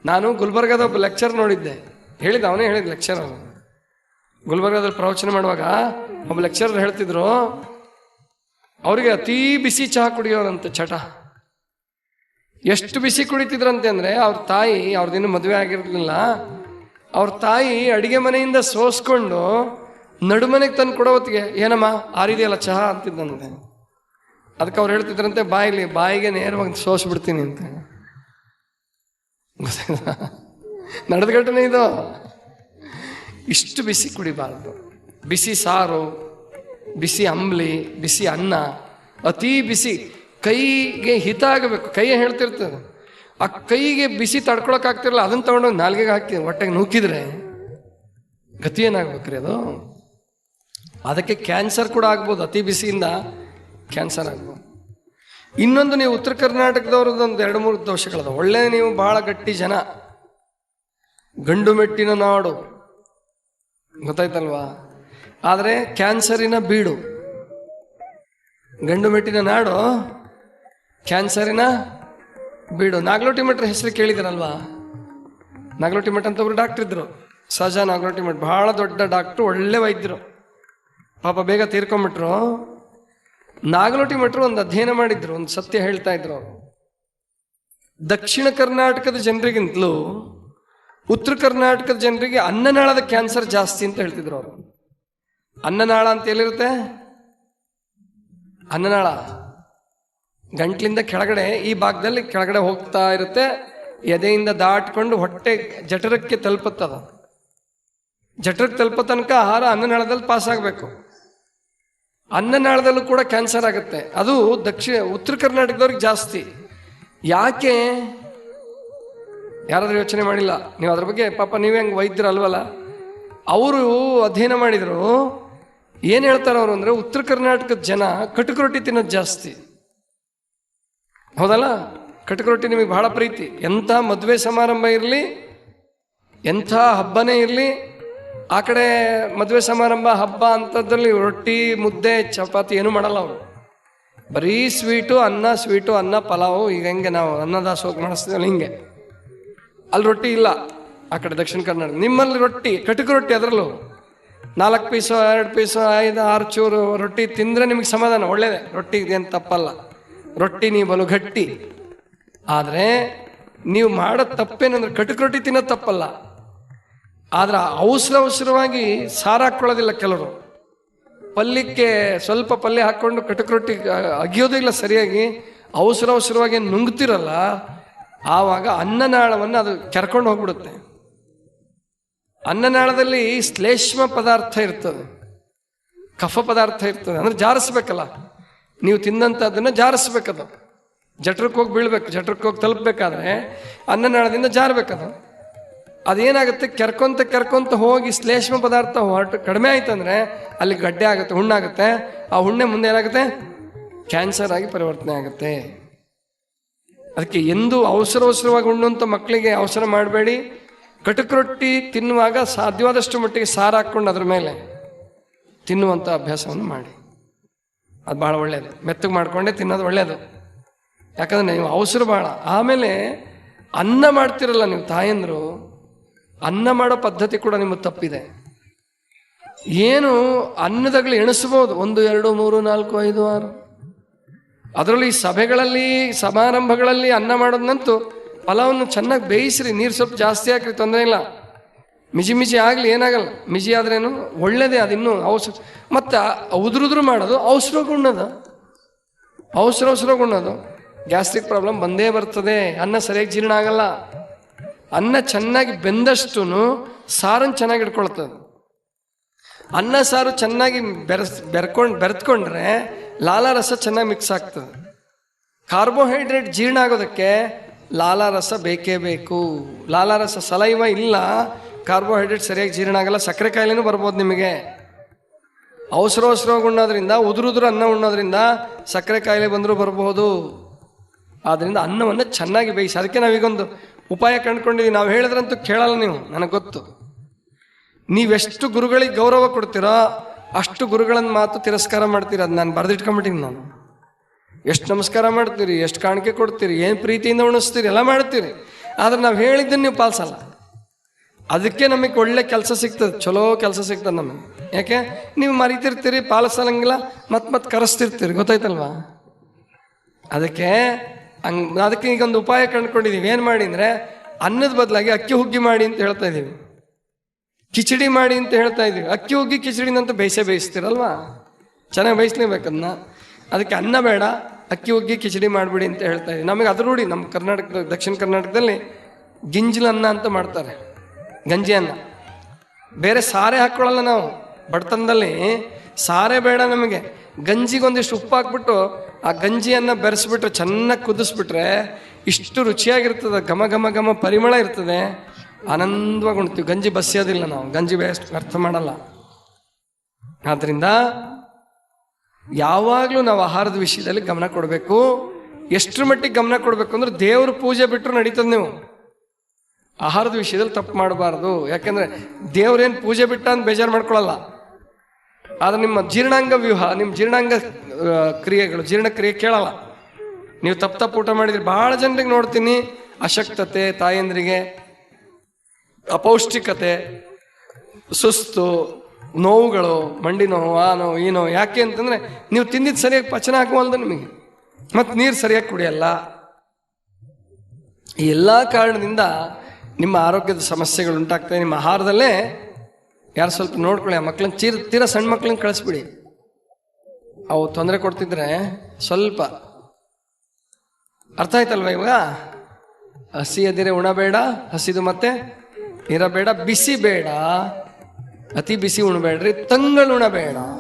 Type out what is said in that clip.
ನಾನು ಗುಲ್ಬರ್ಗದ ಒಬ್ಬ ಲೆಕ್ಚರ್ ನೋಡಿದ್ದೆ, ಅವನೇ ಹೇಳಿದ ಲೆಕ್ಚರ್. ಗುಲ್ಬರ್ಗದಲ್ಲಿ ಪ್ರವಚನ ಮಾಡುವಾಗ ಒಬ್ಬ ಲೆಕ್ಚರ್ ಹೇಳ್ತಿದ್ರು, ಅವರಿಗೆ ಅತೀ ಬಿಸಿ ಚಹಾ ಕುಡಿಯೋರಂತೆ ಚಟ. ಎಷ್ಟು ಬಿಸಿ ಕುಡಿತಿದ್ರಂತೆ ಅಂದರೆ, ಅವ್ರ ತಾಯಿ, ಅವ್ರದಿನ್ನೂ ಮದುವೆ ಆಗಿರಲಿಲ್ಲ, ಅವ್ರ ತಾಯಿ ಅಡಿಗೆ ಮನೆಯಿಂದ ಸೋಸ್ಕೊಂಡು ನಡುಮನೆಗೆ ತಂದು ಕೊಡೋ ಹೊತ್ತಿಗೆ, ಏನಮ್ಮ ಆರಿದೆಯಲ್ಲ ಚಹಾ ಅಂತಿದ್ದಂತೆ. ಅದಕ್ಕೆ ಅವ್ರು ಹೇಳ್ತಿದ್ರಂತೆ, ಬಾಯಿಗೆ ನೇರವಾಗಿ ಸೋಸ್ಬಿಡ್ತೀನಿ ಅಂತ. ನಡೆದ ಘಟನೆ ಇದು. ಇಷ್ಟು ಬಿಸಿ ಕುಡಿಬಾರ್ದು. ಬಿಸಿ ಸಾರು, ಬಿಸಿ ಅಂಬ್ಲಿ, ಬಿಸಿ ಅನ್ನ, ಅತೀ ಬಿಸಿ, ಕೈಗೆ ಹಿತ ಆಗಬೇಕು. ಕೈ ಹೇಳ್ತಿರ್ತದೆ, ಆ ಕೈಗೆ ಬಿಸಿ ತಡ್ಕೊಳಕ್ಕಾಗ್ತಿರಲ್ಲ, ಅದನ್ನು ತಗೊಂಡೋಗಿ ನಾಲ್ಗೆಗೆ ಹಾಕಿ ಹೊಟ್ಟೆಗೆ ನೂಕಿದ್ರೆ ಗತಿ ಏನಾಗ್ಬೇಕ್ರಿ ಅದು? ಅದಕ್ಕೆ ಕ್ಯಾನ್ಸರ್ ಕೂಡ ಆಗ್ಬೋದು, ಅತಿ ಬಿಸಿಯಿಂದ ಕ್ಯಾನ್ಸರ್ ಆಗ್ಬೋದು. ಇನ್ನೊಂದು, ನೀವು ಉತ್ತರ ಕರ್ನಾಟಕದವ್ರದ್ದೊಂದು 2-3 ದೋಷಗಳದ. ಒಳ್ಳೆ, ನೀವು ಬಹಳ ಗಟ್ಟಿ ಜನ, ಗಂಡು ಮೆಟ್ಟಿನ ನಾಡು, ಗೊತ್ತಾಯ್ತಲ್ವಾ? ಆದರೆ ಕ್ಯಾನ್ಸರಿನ ಬೀಡು. ಗಂಡು ಮೆಟ್ಟಿನ ನಾಡು, ಕ್ಯಾನ್ಸರಿನ ಬೀಡು. ನಾಗಲೋಟಿ ಮಠರ ಹೆಸರು ಕೇಳಿದಿರಲ್ವಾ? ನಾಗಲೋಟಿ ಮಠ ಅಂತ ಒಬ್ರು ಡಾಕ್ಟರ್ ಇದ್ರು, ಸಹಜ ನಾಗಲೋಟಿ ಮಠ, ಬಹಳ ದೊಡ್ಡ ಡಾಕ್ಟ್ರು, ಒಳ್ಳೆ ವೈದ್ಯರು. ಪಾಪ ಬೇಗ ತೀರ್ಕೊಂಬಿಟ್ರು. ನಾಗಲೋಟಿ ಮಠರು ಒಂದು ಅಧ್ಯಯನ ಮಾಡಿದ್ರು, ಒಂದು ಸತ್ಯ ಹೇಳ್ತಾ ಇದ್ರು ಅವರು. ದಕ್ಷಿಣ ಕರ್ನಾಟಕದ ಜನರಿಗಿಂತಲೂ ಉತ್ತರ ಕರ್ನಾಟಕದ ಜನರಿಗೆ ಅನ್ನನಾಳದ ಕ್ಯಾನ್ಸರ್ ಜಾಸ್ತಿ ಅಂತ ಹೇಳ್ತಿದ್ರು ಅವರು. ಅನ್ನನಾಳ ಅಂತ ಎಲ್ಲಿರುತ್ತೆ? ಅನ್ನನಾಳ ಗಂಟ್ಲಿಂದ ಕೆಳಗಡೆ, ಈ ಭಾಗದಲ್ಲಿ ಕೆಳಗಡೆ ಹೋಗ್ತಾ ಇರುತ್ತೆ, ಎದೆಯಿಂದ ದಾಟ್ಕೊಂಡು ಹೊಟ್ಟೆ ಜಠರಕ್ಕೆ ತಲುಪುತ್ತದ. ಜಠರಕ್ಕೆ ತಲುಪೋ ತನಕ ಆಹಾರ ಅನ್ನನಾಳದಲ್ಲಿ ಪಾಸ್ ಆಗಬೇಕು. ಅನ್ನನಾಳದಲ್ಲೂ ಕೂಡ ಕ್ಯಾನ್ಸರ್ ಆಗುತ್ತೆ. ಅದು ಉತ್ತರ ಕರ್ನಾಟಕದವ್ರಿಗೆ ಜಾಸ್ತಿ. ಯಾಕೆ? ಯಾರಾದ್ರೂ ಯೋಚನೆ ಮಾಡಿಲ್ಲ ನೀವು ಅದ್ರ ಬಗ್ಗೆ? ಪಾಪ ನೀವೇ ಹಂಗೆ ವೈದ್ಯರು ಅಲ್ವಲ್ಲ. ಅವರು ಅಧ್ಯಯನ ಮಾಡಿದರು. ಏನು ಹೇಳ್ತಾರೆ ಅವರು ಅಂದರೆ, ಉತ್ತರ ಕರ್ನಾಟಕದ ಜನ ಕಟುಕು ರೊಟ್ಟಿ ತಿನ್ನೋದು ಜಾಸ್ತಿ. ಹೌದಲ್ಲ? ಕಟುಕು ರೊಟ್ಟಿ ನಿಮಗೆ ಬಹಳ ಪ್ರೀತಿ. ಎಂಥ ಮದುವೆ ಸಮಾರಂಭ ಇರಲಿ, ಎಂಥ ಹಬ್ಬನೇ ಇರಲಿ, ಆ ಕಡೆ ಮದುವೆ ಸಮಾರಂಭ ಹಬ್ಬ ಅಂಥದ್ರಲ್ಲಿ ರೊಟ್ಟಿ, ಮುದ್ದೆ, ಚಪಾತಿ ಏನೂ ಮಾಡಲ್ಲ ಅವರು. ಬರೀ ಸ್ವೀಟು, ಅನ್ನ, ಪಲಾವು. ಈಗ ಹೆಂಗೆ ನಾವು ಅನ್ನದಾಸೋಹ ಮಾಡಿಸ್ತೀವಲ್ಲ, ಹಿಂಗೆ. ಅಲ್ಲಿ ರೊಟ್ಟಿ ಇಲ್ಲ ಆ ಕಡೆ ದಕ್ಷಿಣ ಕರ್ನಾಟಕ. ನಿಮ್ಮಲ್ಲಿ ರೊಟ್ಟಿ, ಕಟುಕು ರೊಟ್ಟಿ, ಅದರಲ್ಲೂ 4 ಪೀಸು, 2 ಪೀಸು, 5, 6 ಚೂರು ರೊಟ್ಟಿ ತಿಂದರೆ ನಿಮಗೆ ಸಮಾಧಾನ. ಒಳ್ಳೇದೇ, ರೊಟ್ಟಿ ಏನು ತಪ್ಪಲ್ಲ. ರೊಟ್ಟಿ ನೀವು ಬಲು ಗಟ್ಟಿ. ಆದರೆ ನೀವು ಮಾಡೋ ತಪ್ಪೇನಂದ್ರೆ, ಕಟುಕು ರೊಟ್ಟಿ ತಿನ್ನೋದು ತಪ್ಪಲ್ಲ, ಆದ್ರೆ ಅವಸರವಾಗಿ ಸಾರು ಹಾಕ್ಕೊಳ್ಳೋದಿಲ್ಲ ಕೆಲವರು. ಪಲ್ಯಕ್ಕೆ ಸ್ವಲ್ಪ ಪಲ್ಯ ಹಾಕ್ಕೊಂಡು ಕಟುಕು ರೊಟ್ಟಿ ಅಗಿಯೋದು ಇಲ್ಲ ಸರಿಯಾಗಿ. ಅವಸರವಾಗಿ ನುಂಗ್ತಿರಲ್ಲ, ಆವಾಗ ಅನ್ನನಾಳವನ್ನು ಅದು ಕೆರ್ಕೊಂಡು ಹೋಗ್ಬಿಡುತ್ತೆ. ಅನ್ನನಾಳದಲ್ಲಿ ಶ್ಲೇಷ್ಮ ಪದಾರ್ಥ ಇರ್ತದೆ, ಕಫ ಪದಾರ್ಥ ಇರ್ತದೆ. ಅಂದ್ರೆ ಜಾರಿಸ್ಬೇಕಲ್ಲ, ನೀವು ತಿಂದಂಥದ್ದನ್ನು ಜಾರಿಸ್ಬೇಕದು. ಜಠರಕ್ಕೆ ಹೋಗಿ ಬೀಳ್ಬೇಕು, ಜಠರಕ್ಕೆ ಹೋಗಿ ತಲುಪಬೇಕಾದ್ರೆ ಅನ್ನನಾಳದಿಂದ ಜಾರಬೇಕದು. ಅದೇನಾಗುತ್ತೆ, ಕೆರ್ಕೊಂತ ಹೋಗಿ ಶ್ಲೇಷ್ಮ ಪದಾರ್ಥ ಕಡಿಮೆ ಆಯ್ತಂದ್ರೆ ಅಲ್ಲಿ ಗಡ್ಡೆ ಆಗುತ್ತೆ, ಹುಣ್ಣಾಗುತ್ತೆ. ಆ ಹುಣ್ಣೆ ಮುಂದೆ ಏನಾಗುತ್ತೆ, ಕ್ಯಾನ್ಸರ್ ಆಗಿ ಪರಿವರ್ತನೆ ಆಗುತ್ತೆ. ಅದಕ್ಕೆ ಎಂದು ಅವಸರವಾಗಿ ಉಣ್ಣುವಂಥ ಮಕ್ಕಳಿಗೆ ಅವಸರ ಮಾಡಬೇಡಿ. ಕಟುಕು ರೊಟ್ಟಿ ತಿನ್ನುವಾಗ ಸಾಧ್ಯವಾದಷ್ಟು ಮಟ್ಟಿಗೆ ಸಾರು ಹಾಕ್ಕೊಂಡು ಅದ್ರ ಮೇಲೆ ತಿನ್ನುವಂಥ ಅಭ್ಯಾಸವನ್ನು ಮಾಡಿ. ಅದು ಭಾಳ ಒಳ್ಳೆಯದು. ಮೆತ್ತಗೆ ಮಾಡಿಕೊಂಡೇ ತಿನ್ನೋದು ಒಳ್ಳೆಯದು. ಯಾಕಂದರೆ ನೀವು ಅವಸರ ಭಾಳ. ಆಮೇಲೆ ಅನ್ನ ಮಾಡ್ತಿರಲ್ಲ ನೀವು ತಾಯಂದರು, ಅನ್ನ ಮಾಡೋ ಪದ್ಧತಿ ಕೂಡ ನಿಮಗೆ ತಪ್ಪಿದೆ. ಏನು ಅನ್ನದಾಗಲಿ ಎಣಿಸ್ಬೋದು, 1, 2, 3, 4, 5, 6. ಅದರಲ್ಲಿ ಸಭೆಗಳಲ್ಲಿ, ಸಮಾರಂಭಗಳಲ್ಲಿ ಅನ್ನ ಮಾಡೋದನ್ನಂತೂ ಪಲಾವನ್ನು ಚೆನ್ನಾಗಿ ಬೇಯಿಸ್ರಿ, ನೀರು ಸ್ವಲ್ಪ ಜಾಸ್ತಿ ಹಾಕ್ರಿ, ತೊಂದರೆ ಇಲ್ಲ. ಮಿಜಿ ಆಗಲಿ, ಏನಾಗಲ್ಲ. ಮಿಜಿ ಆದ್ರೇನು ಒಳ್ಳೇದೇ, ಅದಿನ್ನೂ ಮತ್ತು ಉದುರುದ್ರು ಮಾಡೋದು, ಅವಸರವಾಗಿ ಉಣ್ಣೋದು ಗ್ಯಾಸ್ಟ್ರಿಕ್ ಪ್ರಾಬ್ಲಮ್ ಬಂದೇ ಬರ್ತದೆ. ಅನ್ನ ಸರಿಯಾಗಿ ಜೀರ್ಣ ಆಗಲ್ಲ. ಅನ್ನ ಚೆನ್ನಾಗಿ ಬೆಂದಷ್ಟು ಸಾರನ್ನು ಚೆನ್ನಾಗಿ ಇಟ್ಕೊಳ್ತದೆ. ಅನ್ನ ಸಾರು ಚೆನ್ನಾಗಿ ಬೆರೆತ್ಕೊಂಡ್ರೆ ಲಾಲಾರಸ ಚೆನ್ನಾಗಿ ಮಿಕ್ಸ್ ಆಗ್ತದೆ. ಕಾರ್ಬೋಹೈಡ್ರೇಟ್ ಜೀರ್ಣ ಆಗೋದಕ್ಕೆ ಲಾಲಾರಸ ಬೇಕೇ ಬೇಕು. ಲಾಲಾರಸ ಸಲೈವ ಇಲ್ಲ, ಕಾರ್ಬೋಹೈಡ್ರೇಟ್ ಸರಿಯಾಗಿ ಜೀರ್ಣ ಆಗಲ್ಲ. ಸಕ್ಕರೆ ಕಾಯಿಲೆನೂ ಬರ್ಬೋದು ನಿಮಗೆ. ಅವಸರವಾಗಿ ಉಣ್ಣೋದ್ರಿಂದ, ಉದುರು ಅನ್ನ ಉಣ್ಣೋದ್ರಿಂದ ಸಕ್ಕರೆ ಕಾಯಿಲೆ ಬಂದರೂ ಬರ್ಬೋದು. ಆದ್ದರಿಂದ ಅನ್ನವನ್ನು ಚೆನ್ನಾಗಿ ಬೇಯಿಸಿ. ಅದಕ್ಕೆ ನಾವೀಗೊಂದು ಉಪಾಯ ಕಂಡುಕೊಂಡಿದ್ದೀವಿ. ನಾವು ಹೇಳಿದ್ರಂತೂ ಕೇಳಲ್ಲ ನೀವು, ನನಗೆ ಗೊತ್ತು. ನೀವೆಷ್ಟು ಗುರುಗಳಿಗೆ ಗೌರವ ಕೊಡ್ತೀರೋ ಅಷ್ಟು ಗುರುಗಳನ್ನ ಮಾತು ತಿರಸ್ಕಾರ ಮಾಡ್ತೀರಿ. ಅದು ನಾನು ಬರೆದಿಟ್ಕೊಂಬಿಟ್ಟಿನಿ. ನಾನು ಎಷ್ಟು ನಮಸ್ಕಾರ ಮಾಡ್ತೀರಿ, ಎಷ್ಟು ಕಾಣಿಕೆ ಕೊಡ್ತೀರಿ, ಏನು ಪ್ರೀತಿಯಿಂದ ಉಣಿಸ್ತೀರಿ, ಎಲ್ಲ ಮಾಡ್ತೀರಿ. ಆದ್ರೆ ನಾವು ಹೇಳಿದ್ದನ್ನು ನೀವು ಪಾಲಿಸಲ್ಲ. ಅದಕ್ಕೆ ನಮಗೆ ಒಳ್ಳೆ ಕೆಲಸ ಸಿಗ್ತದೆ, ಚಲೋ ಕೆಲಸ ಸಿಗ್ತದೆ ನಮಗೆ. ಯಾಕೆ? ನೀವು ಮರಿತಿರ್ತೀರಿ, ಪಾಲಿಸಲಂಗಿಲ್ಲ, ಮತ್ತೆ ಕರೆಸ್ತಿರ್ತೀರಿ, ಗೊತ್ತಾಯ್ತಲ್ವಾ? ಅದಕ್ಕೆ ಅದಕ್ಕೆ ಈಗೊಂದು ಉಪಾಯ ಕಂಡುಕೊಂಡಿದ್ದೀವಿ. ಏನು ಮಾಡಿ ಅಂದರೆ, ಅನ್ನದ ಬದಲಾಗಿ ಅಕ್ಕಿ ಹುಗ್ಗಿ ಮಾಡಿ ಅಂತ ಹೇಳ್ತಾ ಇದ್ದೀವಿ, ಕಿಚಡಿ ಮಾಡಿ ಅಂತ ಹೇಳ್ತಾ ಇದ್ದೀವಿ. ಅಕ್ಕಿ ಹುಗ್ಗಿ ಕಿಚಡಿನಂತ ಬೇಯಿಸ್ತೀರಲ್ವಾ? ಚೆನ್ನಾಗಿ ಬೇಯಿಸ್ಲೇಬೇಕನ್ನ. ಅದಕ್ಕೆ ಅನ್ನ ಬೇಡ, ಅಕ್ಕಿ ಹುಗ್ಗಿ ಕಿಚಡಿ ಮಾಡಿಬಿಡಿ ಅಂತ ಹೇಳ್ತಾ ಇದ್ದೀವಿ. ನಮಗೆ ಅದು ರೂಢಿ. ನಮ್ಮ ಕರ್ನಾಟಕ, ದಕ್ಷಿಣ ಕರ್ನಾಟಕದಲ್ಲಿ ಗಿಂಜಲ ಅನ್ನ ಅಂತ ಮಾಡ್ತಾರೆ, ಗಂಜಿ ಅನ್ನ. ಬೇರೆ ಸಾರೆ ಹಾಕ್ಕೊಳ್ಳಲ್ಲ ನಾವು ಬಡತನದಲ್ಲಿ. ಸಾರೆ ಬೇಡ ನಮಗೆ. ಗಂಜಿಗೊಂದಿಷ್ಟು ಉಪ್ಪು ಹಾಕ್ಬಿಟ್ಟು ಆ ಗಂಜಿಯನ್ನು ಬೆರೆಸ್ಬಿಟ್ರೆ, ಚೆನ್ನಾಗಿ ಕುದಿಸ್ಬಿಟ್ರೆ ಇಷ್ಟು ರುಚಿಯಾಗಿರ್ತದೆ, ಘಮ ಘಮ ಘಮ ಪರಿಮಳ ಇರ್ತದೆ, ಆನಂದವಾಗಿ ಉಣ್ತೀವಿ. ಗಂಜಿ ಬಸಿಯೋದಿಲ್ಲ ನಾವು, ಗಂಜಿ ಬೇಸ್ಟ್ ಅರ್ಥ ಮಾಡಲ್ಲ. ಆದ್ದರಿಂದ ಯಾವಾಗಲೂ ನಾವು ಆಹಾರದ ವಿಷಯದಲ್ಲಿ ಗಮನ ಕೊಡಬೇಕು. ಎಷ್ಟರ ಮಟ್ಟಿಗೆ ಗಮನ ಕೊಡಬೇಕು ಅಂದ್ರೆ, ದೇವ್ರ ಪೂಜೆ ಬಿಟ್ಟರು ನಡೀತದೆ, ನೀವು ಆಹಾರದ ವಿಷಯದಲ್ಲಿ ತಪ್ಪು ಮಾಡಬಾರ್ದು. ಯಾಕೆಂದರೆ ದೇವ್ರೇನು ಪೂಜೆ ಬಿಟ್ಟ ಅಂತ ಬೇಜಾರು ಮಾಡ್ಕೊಳ್ಳಲ್ಲ. ಆದರೆ ನಿಮ್ಮ ಜೀರ್ಣಾಂಗ ವ್ಯೂಹ, ನಿಮ್ಮ ಜೀರ್ಣಾಂಗ ಕ್ರಿಯೆಗಳು, ಜೀರ್ಣಕ್ರಿಯೆ ಕೇಳಲ್ಲ. ನೀವು ತಪ್ಪು ಊಟ ಮಾಡಿದ್ರೆ ಭಾಳ ಜನರಿಗೆ ನೋಡ್ತೀನಿ, ಅಶಕ್ತತೆ, ತಾಯಂದ್ರಿಗೆ ಅಪೌಷ್ಟಿಕತೆ, ಸುಸ್ತು, ನೋವುಗಳು, ಮಂಡಿ ನೋವು, ಆ ನೋವು, ಈ ನೋವು. ಯಾಕೆ ಅಂತಂದರೆ ನೀವು ತಿಂದಿದ್ದು ಸರಿಯಾಗಿ ಪಚನ ಆಗುವಲ್ದು ನಿಮಗೆ, ಮತ್ತು ನೀರು ಸರಿಯಾಗಿ ಕುಡಿಯಲ್ಲ. ಈ ಎಲ್ಲ ಕಾರಣದಿಂದ ನಿಮ್ಮ ಆರೋಗ್ಯದ ಸಮಸ್ಯೆಗಳು ಉಂಟಾಗ್ತವೆ. ನಿಮ್ಮ ಆಹಾರದಲ್ಲೇ ಯಾರು ಸ್ವಲ್ಪ ನೋಡ್ಕೊಳ್ಳಿ. ಆ ಮಕ್ಕಳನ್ನ ತೀರಾ ಸಣ್ಣ ಮಕ್ಕಳನ್ನ ಕಳಿಸ್ಬಿಡಿ. ಅವು ತೊಂದರೆ ಕೊಡ್ತಿದ್ರೆ ಸ್ವಲ್ಪ ಅರ್ಥ ಆಯ್ತಲ್ವ ಇವಾಗ? ಹಸಿ ಎದಿರೆ ಉಣಬೇಡ, ಹಸಿದು ಮತ್ತೆ ಇರಬೇಡ, ಬಿಸಿ ಬೇಡ, ಅತಿ ಬಿಸಿ ಉಣಬೇಡ್ರಿ, ತಂಗಳು ಉಣಬೇಡ.